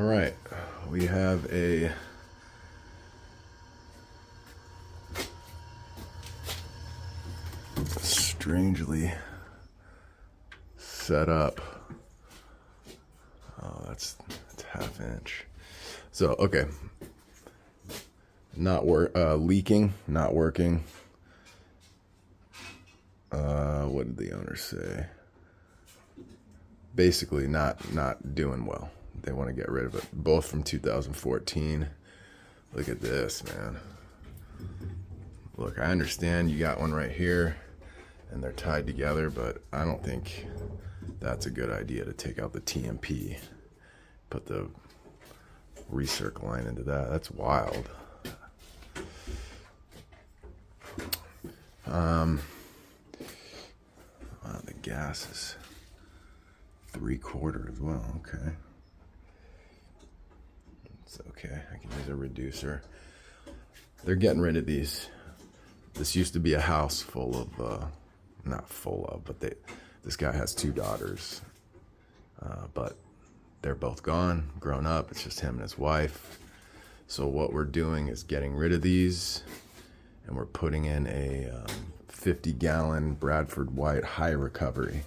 right, we have a strangely set up. Oh, that's half inch. So okay, leaking, not working. What did the owner say? Basically not doing well. They want to get rid of it. Both from 2014. Look at this, man. Look, I understand you got one right here and they're tied together, but I don't think that's a good idea to take out the TMP. Put the recirc line into that. That's wild. Wow, the gas is 3/4 as well. Okay. It's okay. I can use a reducer. They're getting rid of these. This used to be a house full of, not full of, but this guy has 2 daughters. But they're both gone, grown up. It's just him and his wife. So what we're doing is getting rid of these, and we're putting in a 50-gallon Bradford White high recovery.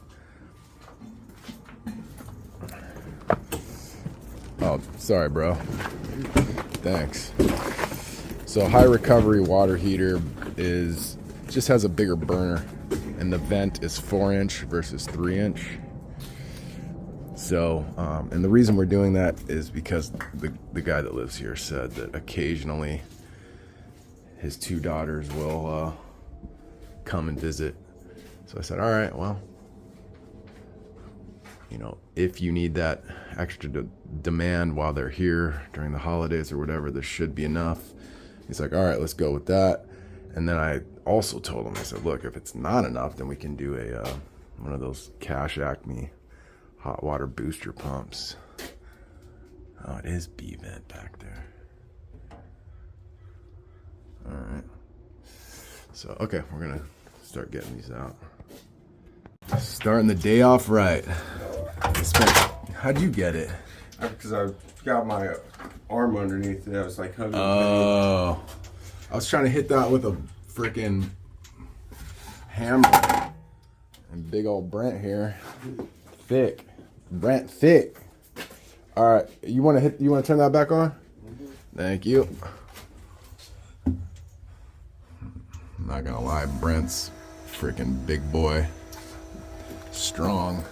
Oh, sorry, bro. Thanks. So high recovery water heater just has a bigger burner, and the vent is 4-inch versus 3-inch. So, and the reason we're doing that is because the guy that lives here said that occasionally his 2 daughters will come and visit. So I said, all right, well, you know, if you need that extra demand while they're here during the holidays or whatever, there should be enough. He's like, all right, let's go with that. And then I also told him, I said, look, if it's not enough, then we can do one of those Cash Acme hot water booster pumps. Oh, it is B-vent back there. All right. So, okay, we're going to start getting these out. Starting the day off right. How'd you get it? Because I got my arm underneath it. I was like hugging. Oh. I was trying to hit that with a freaking hammer. And big old Brent here. Thick. Brent thick. All right. You want to turn that back on? Mm-hmm. Thank you. I'm not going to lie. Brent's freaking big boy. Strong.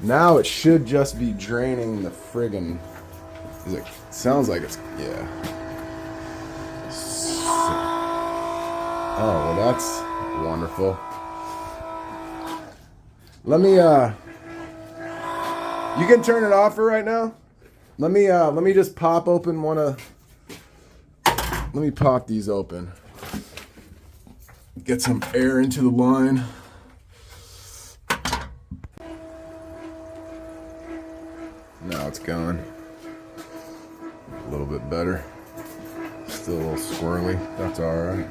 Now it should just be draining the friggin'. It sounds like it's, yeah. Oh, well, that's wonderful. Let me, you can turn it off for right now. Let me just pop open let me pop these open. Get some air into the line. Now it's going. A little bit better. Still a little squirrely. That's alright.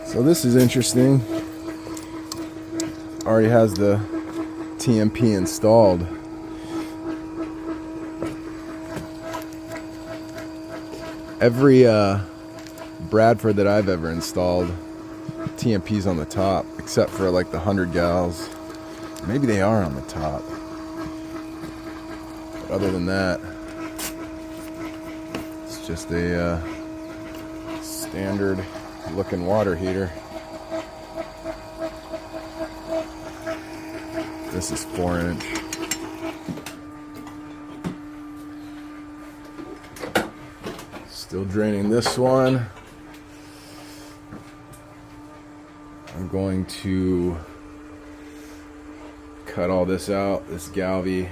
So this is interesting. Already has the TMP installed. Every Bradford that I've ever installed, TMP's on the top, except for like the 100 gals. Maybe they are on the top. But other than that, it's just a standard looking water heater. This is 4-inch. Still draining this one. I'm going to cut all this out, this Galvy,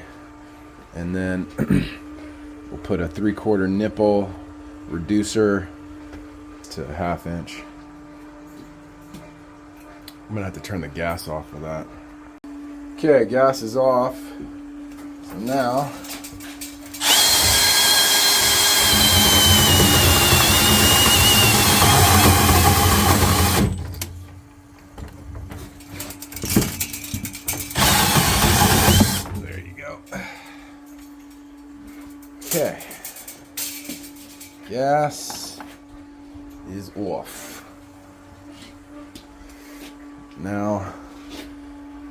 and then we'll put a 3/4 nipple reducer to 1/2 inch. I'm gonna have to turn the gas off for that. Okay, gas is off. So now Okay. Gas is off. Now,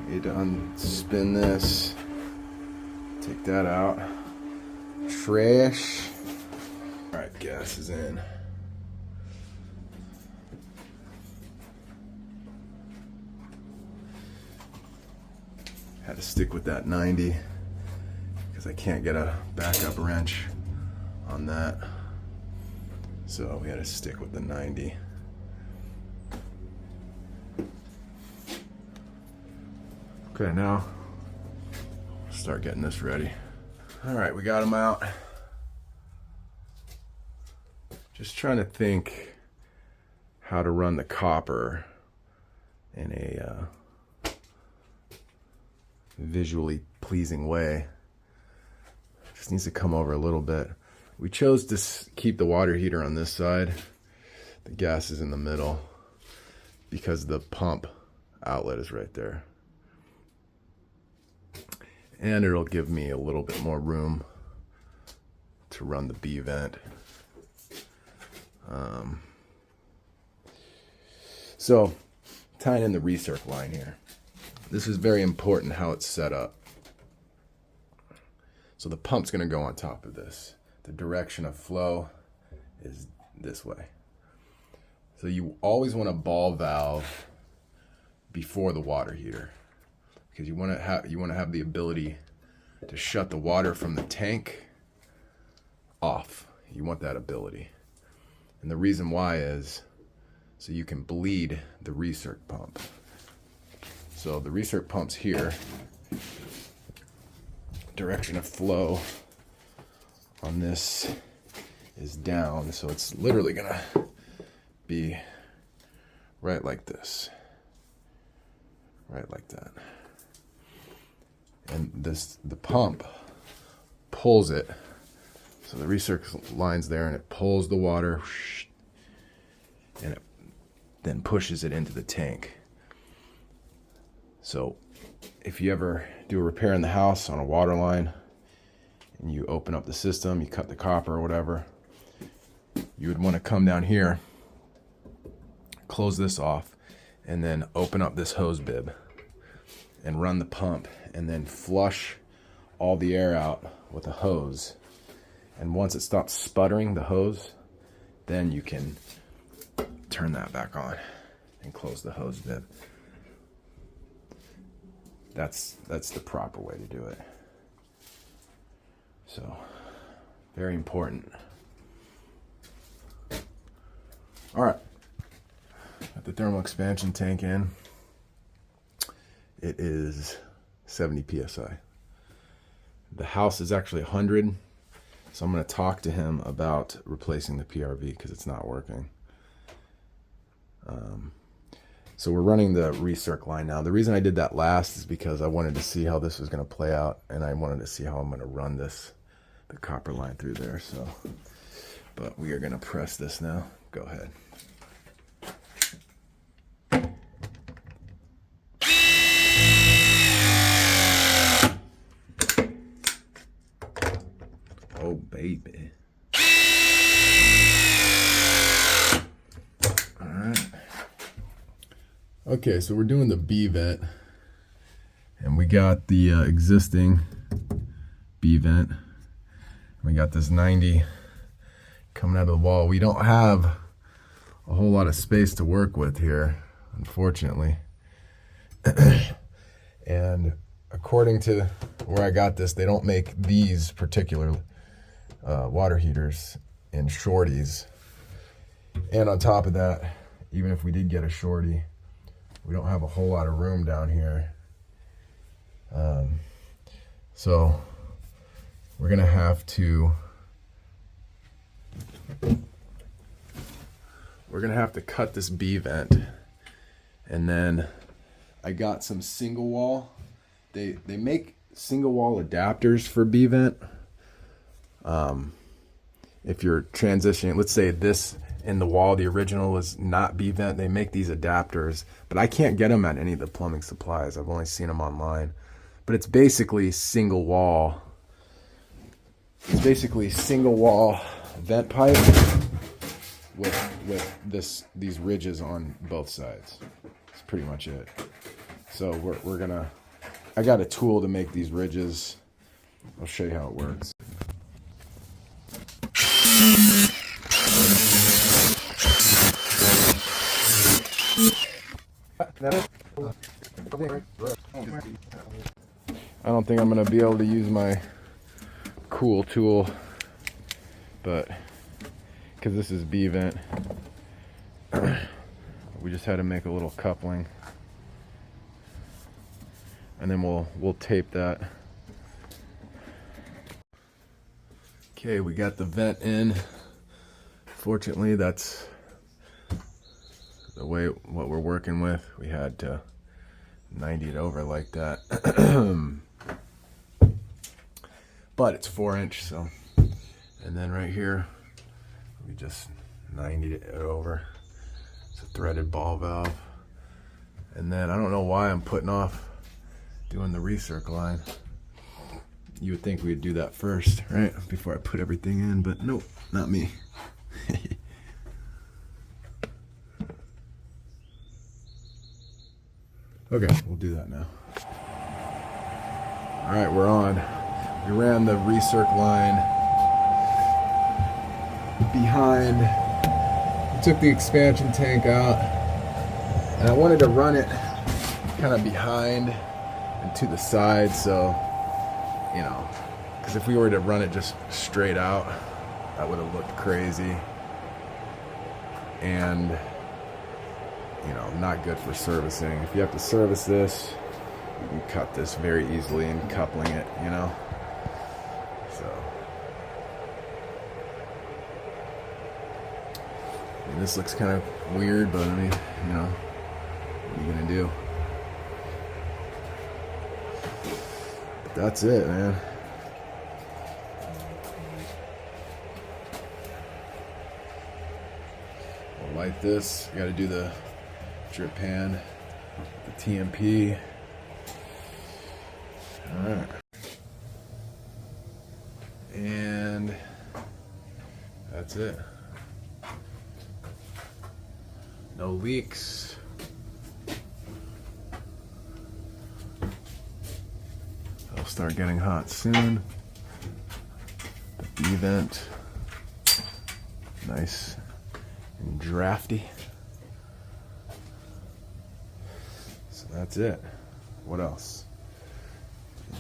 I need to unspin this. Take that out. Trash. All right, gas is in. Had to stick with that 90 because I can't get a backup wrench on that. So we had to stick with the 90. Okay, now start getting this ready. All right, we got them out. Just trying to think how to run the copper in a visually pleasing way. Just needs to come over a little bit. We chose to keep the water heater on this side. The gas is in the middle because the pump outlet is right there. And it'll give me a little bit more room to run the B vent. So, tying in the recirc line here. This is very important how it's set up. So the pump's going to go on top of this. The direction of flow is this way. So you always want a ball valve before the water heater, because you want to have the ability to shut the water from the tank off. You want that ability. And the reason why is so you can bleed the recirc pump. So the recirc pump's here. Direction of flow on this is down, so it's literally gonna be right like this. Right like that. And the pump pulls it. So the recirc line's there and it pulls the water and it then pushes it into the tank. So if you ever do a repair in the house on a water line and you open up the system, you cut the copper or whatever, you would want to come down here, close this off, and then open up this hose bib and run the pump and then flush all the air out with a hose. And once it stops sputtering the hose, then you can turn that back on and close the hose bib. That's the proper way to do it. So, very important. All right, got the thermal expansion tank in. It is 70 psi. The house is actually 100, so I'm going to talk to him about replacing the PRV because it's not working. So we're running the recirc line now. The reason I did that last is because I wanted to see how this was going to play out, and I wanted to see how I'm going to run the copper line through there. So, but we are going to press this now. Go ahead. Oh, baby. All right. Okay, so we're doing the B vent, and we got the existing B vent. We got this 90 coming out of the wall. We don't have a whole lot of space to work with here, unfortunately. And according to where I got this, they don't make these particular water heaters in shorties. And on top of that, even if we did get a shorty, we don't have a whole lot of room down here. So we're gonna have to cut this B vent, and then I got some single wall. They make single wall adapters for B vent. If you're transitioning, let's say this in the wall, the original was not B vent, they make these adapters, but I can't get them at any of the plumbing supplies. I've only seen them online. But it's basically single wall It's basically single wall vent pipe with these ridges on both sides. That's pretty much it. So we're gonna. I got a tool to make these ridges. I'll show you how it works. I don't think I'm gonna be able to use my cool tool, but because this is B-vent, we just had to make a little coupling, and then we'll tape that. Okay, we got the vent in. Fortunately, that's the way what we're working with. We had to 90 it over like that. But it's 4-inch, so. And then right here, we just 90 it over. It's a threaded ball valve. And then I don't know why I'm putting off doing the recirc line. You would think we'd do that first, right? Before I put everything in, but nope, not me. Okay, we'll do that now. All right, we're on. We ran the recirc line behind. We took the expansion tank out, and I wanted to run it kind of behind and to the side, so, you know, because if we were to run it just straight out, that would have looked crazy. And, you know, not good for servicing. If you have to service this, you can cut this very easily in coupling it, you know. So, I mean, this looks kind of weird, but I mean, you know, what are you gonna do? But that's it, man. We'll light this. You got to do the drip pan, the TMP. All right. And that's it. No leaks. It'll start getting hot soon. The B-vent. Nice and drafty. So that's it. What else?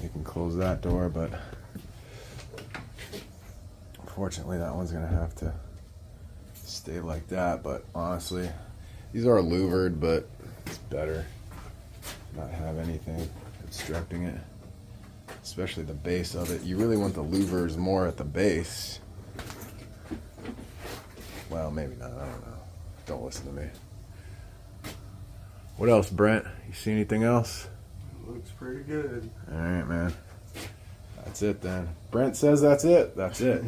You can close that door, but unfortunately that one's gonna have to stay like that. But honestly, these are louvered, but it's better not have anything obstructing it, especially the base of it. You really want the louvers more at the base. Well, maybe not, I don't know. Don't listen to me. What else, Brent? You see anything else? Looks pretty good. All right, man. That's it then. Brent says that's it. That's it.